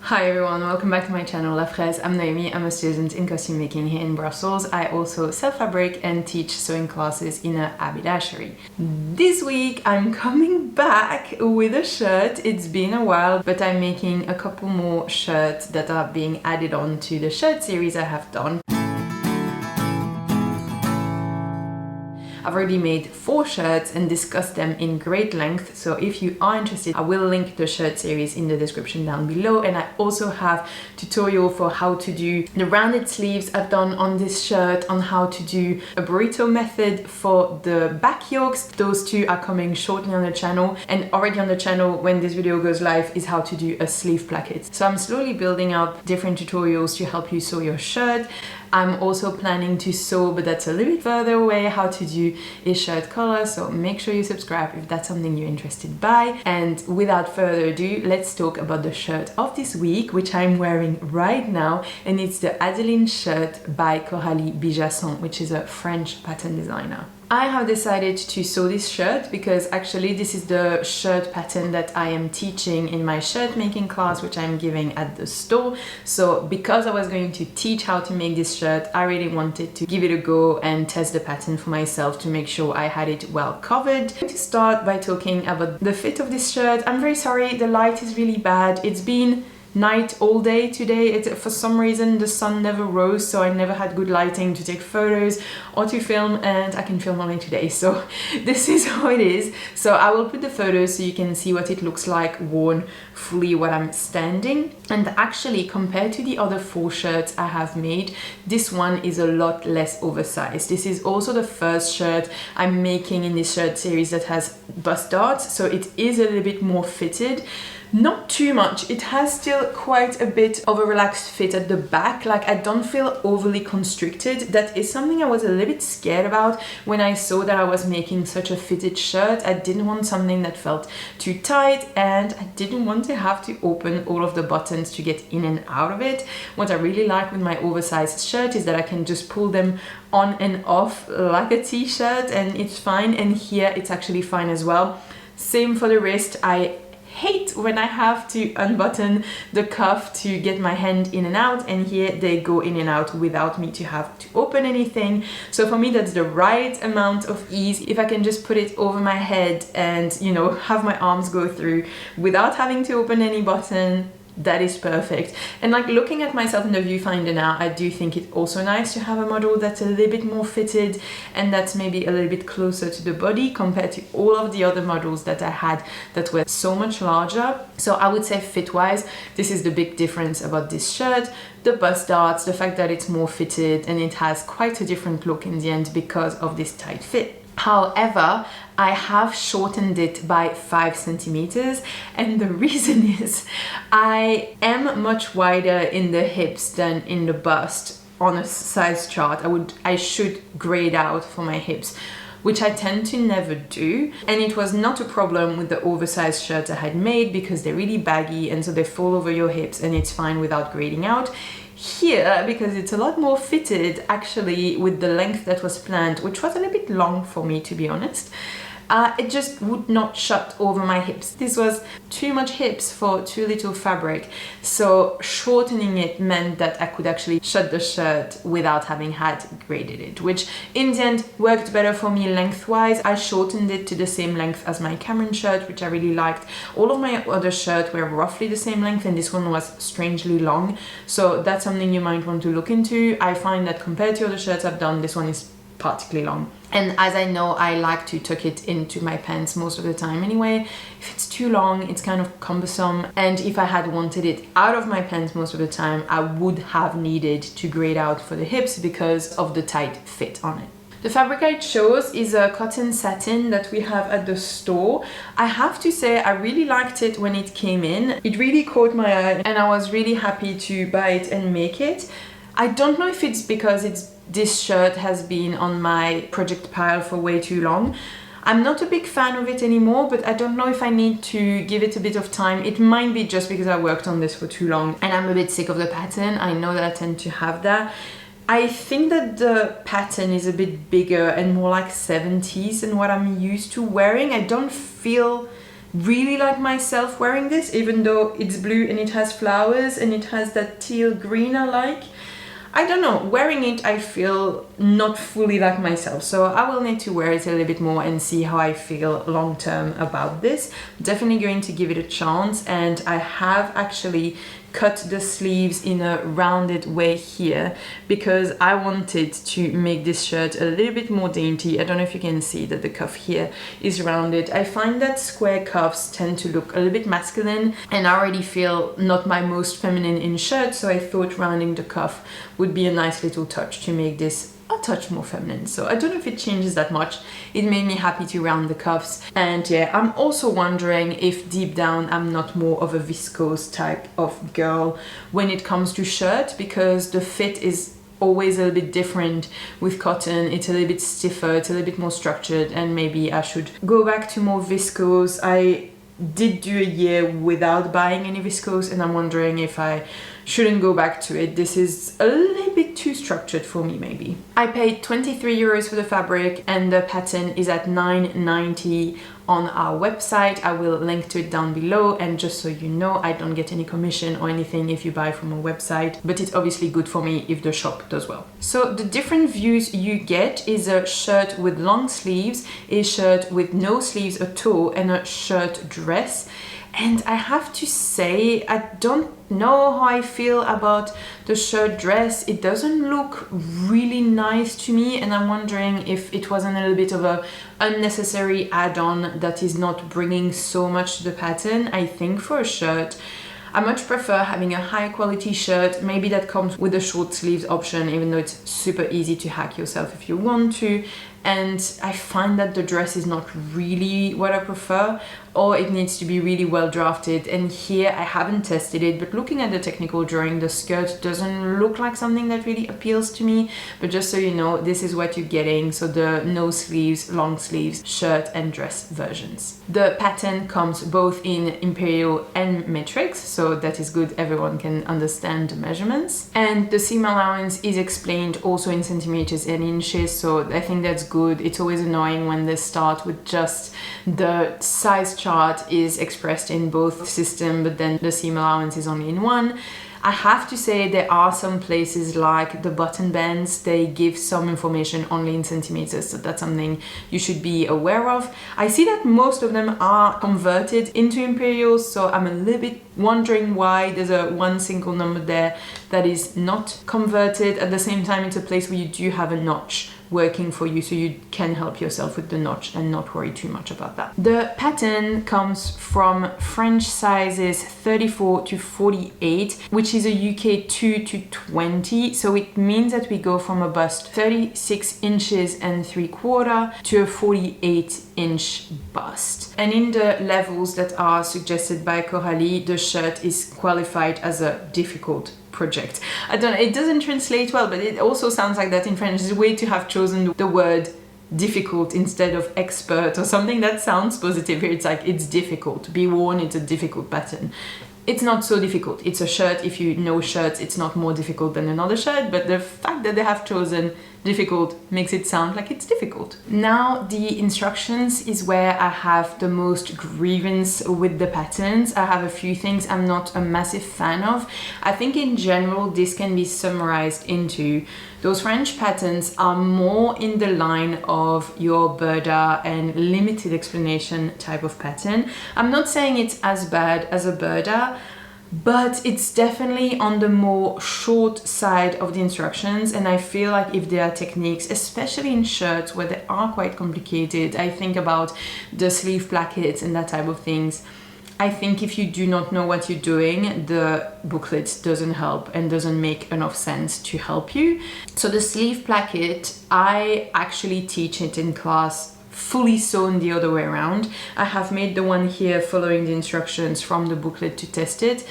Hi everyone, welcome back to my channel La Fraise. I'm Noémie, I'm a student in costume making here in Brussels. I also sell fabric and teach sewing classes in a haberdashery. This week I'm coming back with a shirt. It's been a while, but I'm making a couple more shirts that are being added on to the shirt series I have done. I've already made 4 shirts and discussed them in great length, so if you are interested, I will link the shirt series in the description down below. And I also have tutorial for how to do the rounded sleeves I've done on this shirt, on how to do a burrito method for the back yokes. Those two are coming shortly on the channel, and already on the channel when this video goes live is how to do a sleeve placket. So I'm slowly building up different tutorials to help you sew your shirt. I'm also planning to sew, but that's a little bit further away, how to do a shirt collar, so make sure you subscribe if that's something you're interested by. And without further ado, let's talk about the shirt of this week, which I'm wearing right now, and it's the Adeline shirt by Coralie Bijasson, which is a French pattern designer. I have decided to sew this shirt because actually this is the shirt pattern that I am teaching in my shirt making class, which I'm giving at the store. So because I was going to teach how to make this shirt, I really wanted to give it a go and test the pattern for myself to make sure I had it well covered. I'm going to start by talking about the fit of this shirt. I'm very sorry, the light is really bad. It's been night all day today. For some reason the sun never rose, so I never had good lighting to take photos or to film, and I can film only today, so this is how it is. So I will put the photos so you can see what it looks like worn fully when I'm standing. And actually, compared to the other 4 shirts I have made, this one is a lot less oversized. This is also the first shirt I'm making in this shirt series that has bust darts, so it is a little bit more fitted. Not too much. It has still quite a bit of a relaxed fit at the back. Like, I don't feel overly constricted. That is something I was a little bit scared about when I saw that I was making such a fitted shirt. I didn't want something that felt too tight, and I didn't want to have to open all of the buttons to get in and out of it. What I really like with my oversized shirt is that I can just pull them on and off like a t-shirt and it's fine, and here it's actually fine as well. Same for the wrist. I hate when I have to unbutton the cuff to get my hand in and out, and here they go in and out without me to have to open anything. So for me that's the right amount of ease. If I can just put it over my head and, you know, have my arms go through without having to open any button, that is perfect. And like, looking at myself in the viewfinder now, I do think it's also nice to have a model that's a little bit more fitted and that's maybe a little bit closer to the body compared to all of the other models that I had that were so much larger. So I would say fit wise, this is the big difference about this shirt. The bust darts, the fact that it's more fitted, and it has quite a different look in the end because of this tight fit. However, I have shortened it by 5 centimeters, and the reason is I am much wider in the hips than in the bust. On a size chart, I should grade out for my hips, which I tend to never do, and it was not a problem with the oversized shirts I had made because they're really baggy and so they fall over your hips and it's fine without grading out. Here, because it's a lot more fitted actually with the length that was planned, which was a little bit long for me to be honest, it just would not shut over my hips. This was too much hips for too little fabric, so shortening it meant that I could actually shut the shirt without having had graded it, which in the end worked better for me lengthwise. I shortened it to the same length as my Cameron shirt, which I really liked. All of my other shirts were roughly the same length, and this one was strangely long, so that's something you might want to look into. I find that compared to other shirts I've done, this one is particularly long. And as I know, I like to tuck it into my pants most of the time anyway. If it's too long, it's kind of cumbersome. And if I had wanted it out of my pants most of the time, I would have needed to grade out for the hips because of the tight fit on it. The fabric I chose is a cotton satin that we have at the store. I have to say I really liked it when it came in. It really caught my eye and I was really happy to buy it and make it. I don't know if it's because this shirt has been on my project pile for way too long. I'm not a big fan of it anymore, but I don't know if I need to give it a bit of time. It might be just because I worked on this for too long and I'm a bit sick of the pattern. I know that I tend to have that. I think that the pattern is a bit bigger and more like 70s than what I'm used to wearing. I don't feel really like myself wearing this, even though it's blue and it has flowers and it has that teal green I like. I don't know, wearing it I feel not fully like myself, so I will need to wear it a little bit more and see how I feel long term about this. Definitely going to give it a chance, and I have actually cut the sleeves in a rounded way here because I wanted to make this shirt a little bit more dainty. I don't know if you can see that the cuff here is rounded. I find that square cuffs tend to look a little bit masculine, and I already feel not my most feminine in shirts, so I thought rounding the cuff would be a nice little touch to make this a touch more feminine. So I don't know if it changes that much. It made me happy to round the cuffs. And yeah, I'm also wondering if deep down I'm not more of a viscose type of girl when it comes to shirt, because the fit is always a little bit different with cotton. It's a little bit stiffer, it's a little bit more structured, and maybe I should go back to more viscose. I did do a year without buying any viscose, and I'm wondering if I shouldn't go back to it. This is a little bit too structured for me maybe. I paid 23 euros for the fabric, and the pattern is at 9.90 on our website. I will link to it down below, and just so you know, I don't get any commission or anything if you buy from a website, but it's obviously good for me if the shop does well. So the different views you get is a shirt with long sleeves, a shirt with no sleeves at all, and a shirt dress. And I have to say, I don't know how I feel about the shirt dress. It doesn't look really nice to me, and I'm wondering if it wasn't a little bit of a unnecessary add-on that is not bringing so much to the pattern. I think for a shirt, I much prefer having a high quality shirt, maybe that comes with a short sleeves option, even though it's super easy to hack yourself if you want to. And I find that the dress is not really what I prefer, or it needs to be really well drafted. And here I haven't tested it, but looking at the technical drawing, the skirt doesn't look like something that really appeals to me. But just so you know, this is what you're getting. So the no sleeves, long sleeves, shirt and dress versions. The pattern comes both in imperial and matrix, so that is good. Everyone can understand the measurements. And the seam allowance is explained also in centimeters and inches, so I think that's good. It's always annoying when they start with just the size chart is expressed in both systems, but then the seam allowance is only in one. I have to say there are some places like the button bands, they give some information only in centimeters, so that's something you should be aware of. I see that most of them are converted into imperials, so I'm a little bit wondering why there's a one single number there that is not converted. At the same time, it's a place where you do have a notch working for you, so you can help yourself with the notch and not worry too much about that. The pattern comes from French sizes 34 to 48, which is a UK 2 to 20, so it means that we go from a bust 36 inches and 3/4 to a 48-inch bust. And in the levels that are suggested by Coralie, the shirt is qualified as a difficult project. I don't know, it doesn't translate well, but it also sounds like that in French. It's a way to have chosen the word difficult instead of expert or something that sounds positive. Here it's like, it's difficult to be worn, it's a difficult pattern. It's not so difficult. It's a shirt. If you know shirts, it's not more difficult than another shirt, but the fact that they have chosen difficult makes it sound like it's difficult. Now the instructions is where I have the most grievance with the patterns. I have a few things I'm not a massive fan of. I think in general this can be summarized into those French patterns are more in the line of your Burda and limited explanation type of pattern. I'm not saying it's as bad as a Burda, but it's definitely on the more short side of the instructions, and I feel like if there are techniques, especially in shirts where they are quite complicated, I think about the sleeve plackets and that type of things. I think if you do not know what you're doing, the booklet doesn't help and doesn't make enough sense to help you. So the sleeve placket, I actually teach it in class fully sewn the other way around. I have made the one here following the instructions from the booklet to test it.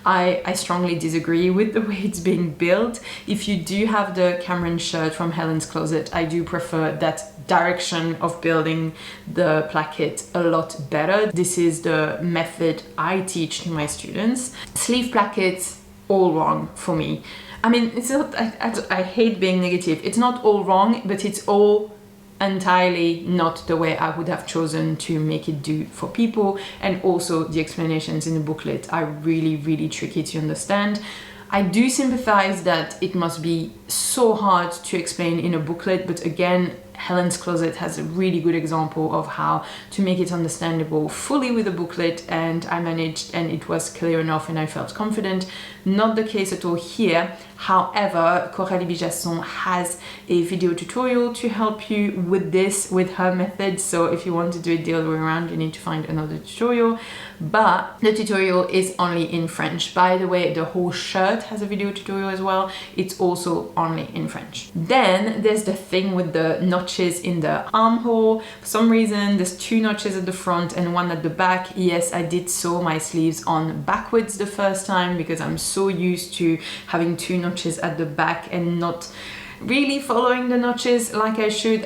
I strongly disagree with the way it's being built. If you do have the Cameron shirt from Helen's Closet, I do prefer that direction of building the placket a lot better. This is the method I teach to my students. Sleeve plackets, all wrong for me. I mean, it's not, I hate being negative. It's not all wrong, but it's all entirely not the way I would have chosen to make it do for people, and also the explanations in the booklet are really, really tricky to understand. I do sympathize that it must be so hard to explain in a booklet, but again, Helen's Closet has a really good example of how to make it understandable fully with a booklet, and I managed, and it was clear enough and I felt confident. Not the case at all here. However, Coralie Bijasson has a video tutorial to help you with this, with her method. So if you want to do it the other way around, you need to find another tutorial. But the tutorial is only in French. By the way, the whole shirt has a video tutorial as well. It's also only in French. Then there's the thing with the notches in the armhole. For some reason, there's 2 notches at the front and 1 at the back. Yes, I did sew my sleeves on backwards the first time because I'm so used to having 2 notches at the back and not really following the notches like I should.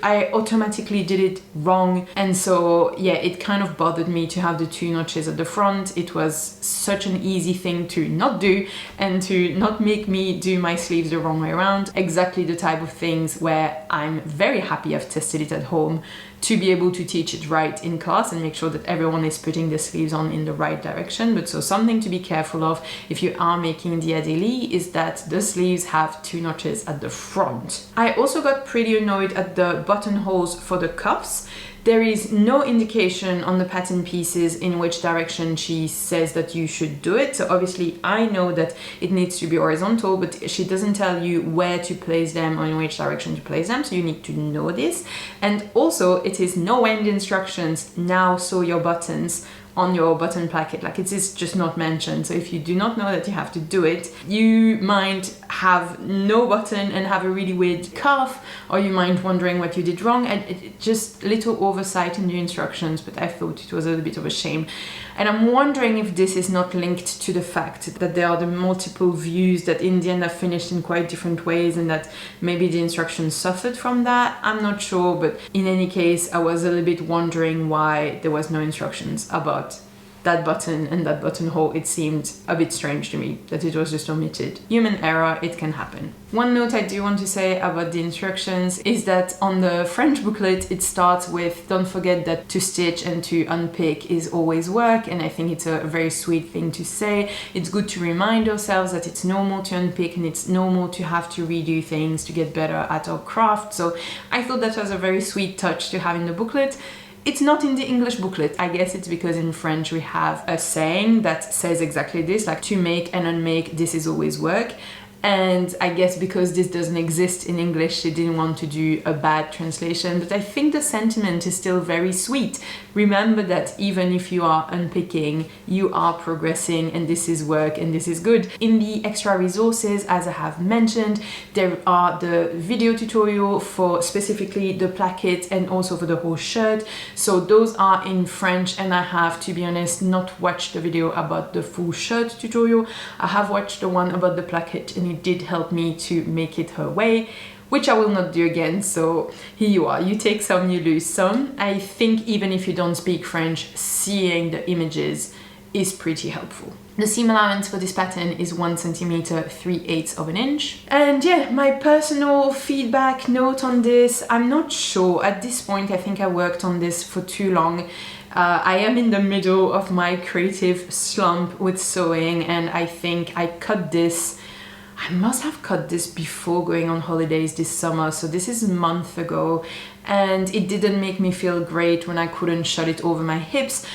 I automatically did it wrong, and so yeah, it kind of bothered me to have the 2 notches at the front. It was such an easy thing to not do and to not make me do my sleeves the wrong way around. Exactly the type of things where I'm very happy I've tested it at home to be able to teach it right in class and make sure that everyone is putting the sleeves on in the right direction. But so something to be careful of if you are making the Adeline is that the sleeves have 2 notches at the front. I also got pretty annoyed at the buttonholes for the cuffs. There is no indication on the pattern pieces in which direction she says that you should do it. So obviously I know that it needs to be horizontal, but she doesn't tell you where to place them or in which direction to place them. So you need to know this. And also it is nowhere in the instructions, now sew your buttons on your button placket. Like, it is just not mentioned. So if you do not know that you have to do it, you might have no button and have a really weird cuff, or you might wondering what you did wrong. And it just little oversight in the instructions, but I thought it was a little bit of a shame. And I'm wondering if this is not linked to the fact that there are the multiple views that in the end are finished in quite different ways, and that maybe the instructions suffered from that. I'm not sure, but in any case, I was a little bit wondering why there was no instructions about that button and that buttonhole. It seemed a bit strange to me that it was just omitted. Human error, it can happen. One note I do want to say about the instructions is that on the French booklet it starts with don't forget that to stitch and to unpick is always work, and I think it's a very sweet thing to say. It's good to remind ourselves that it's normal to unpick and it's normal to have to redo things to get better at our craft. So I thought that was a very sweet touch to have in the booklet. It's not in the English booklet. I guess it's because in French we have a saying that says exactly this, like to make and unmake, this is always work. And I guess because this doesn't exist in English, they didn't want to do a bad translation, but I think the sentiment is still very sweet. Remember that even if you are unpicking, you are progressing, and this is work and this is good. In the extra resources, as I have mentioned, there are the video tutorial for specifically the placket and also for the whole shirt. So those are in French, and I have, to be honest, not watched the video about the full shirt tutorial. I have watched the one about the placket, and it did help me to make it her way, which I will not do again. So here you are, you take some, you lose some. I think even if you don't speak French, seeing the images is pretty helpful. The seam allowance for this pattern is 1 centimeter 3/8 of an inch. And yeah, my personal feedback note on this, I'm not sure. At this point, I think I worked on this for too long. I am in the middle of my creative slump with sewing, and I think I must have cut this before going on holidays this summer, so this is a month ago, and it didn't make me feel great when I couldn't shut it over my hips.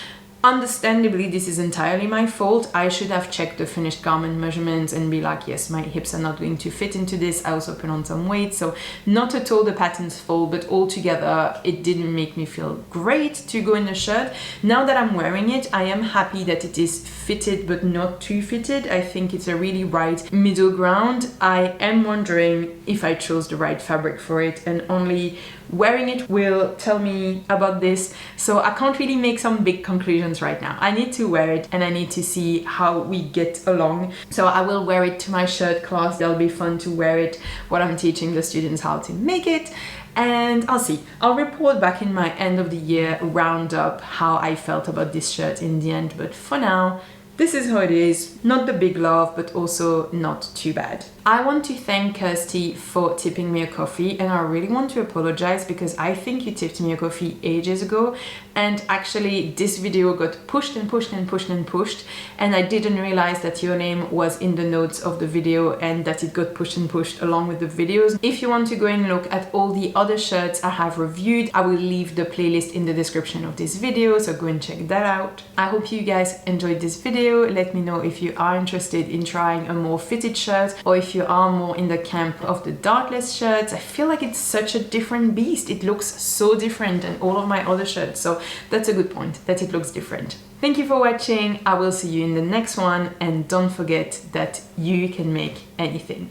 Understandably, this is entirely my fault. I should have checked the finished garment measurements and be like, yes, my hips are not going to fit into this. I also put on some weight, so not at all the pattern's fault, but altogether it didn't make me feel great to go in the shirt. Now that I'm wearing it, I am happy that it is fitted but not too fitted. I think it's a really right middle ground. I am wondering if I chose the right fabric for it, and only wearing it will tell me about this. So I can't really make some big conclusions right now. I need to wear it and I need to see how we get along. So I will wear it to my shirt class. That'll be fun to wear it while I'm teaching the students how to make it. And I'll see. I'll report back in my end of the year roundup how I felt about this shirt in the end. But for now, this is how it is. Not the big love, but also not too bad. I want to thank Kirsty for tipping me a coffee, and I really want to apologize because I think you tipped me a coffee ages ago, and actually this video got pushed and pushed and pushed and pushed, and I didn't realize that your name was in the notes of the video and that it got pushed and pushed along with the videos. If you want to go and look at all the other shirts I have reviewed, I will leave the playlist in the description of this video, so go and check that out. I hope you guys enjoyed this video. Let me know if you are interested in trying a more fitted shirt, or if you are more in the camp of the darkless shirts. I feel like it's such a different beast. It looks so different than all of my other shirts, so that's a good point, that it looks different. Thank you for watching. I will see you in the next one, and don't forget that you can make anything.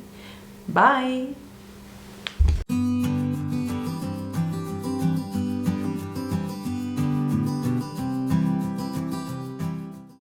Bye!